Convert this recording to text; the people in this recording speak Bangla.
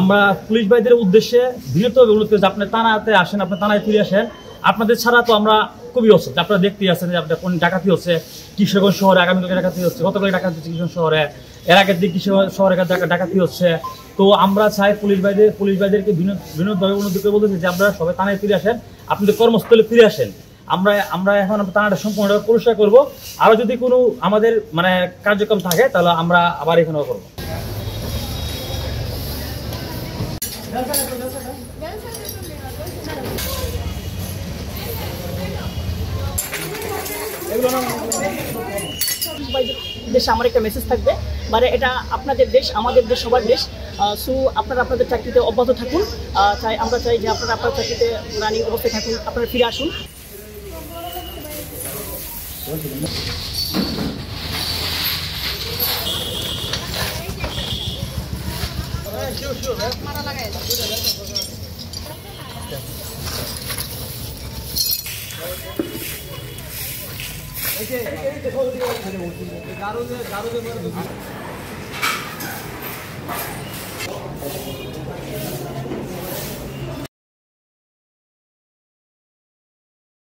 আমরা পুলিশ ভাইদের উদ্দেশ্যে বিনীতভাবে অনুরোধ করি যে আপনি থানাতে আসেন, আপনি থানায় ফিরে আসেন। আপনাদের ছাড়া তো আমরা খুবই অসুস্থ। আপনারা দেখতেই আছেন যে আপনার কোন ডাকাতি হচ্ছে কিশোরগঞ্জ শহরে, আগামীকাল ডাকাতি হচ্ছে, গতকাল ডাকাতি হচ্ছে কিশোরগঞ্জ শহরে, এর আগের দিন কিশোরগঞ্জ শহরে ডাকাতি হচ্ছে। তো আমরা চাই পুলিশ ভাইদেরকে বিনোদভাবে অনুরোধ করে বলতেছি যে আমরা সবাই থানায় ফিরে আসেন, আপনাদের কর্মস্থলে ফিরে আসেন। আমরা এখন থানাটা সম্পূর্ণভাবে পরিষ্কার করবো। আরো যদি কোনো আমাদের মানে কার্যক্রম থাকে তাহলে আমরা আবার এখানেও করবো। দেশে আমার একটা মেসেজ থাকবে, মানে এটা আপনাদের দেশ, আমাদের দেশ, সবার দেশ। সো আপনারা আপনাদের চাকরিতে অব্যাহত থাকুন। আমরা চাই যে আপনারা আপনার চাকরিতে রানিং অবস্থায় থাকুন, আপনারা ফিরে আসুন। এই যে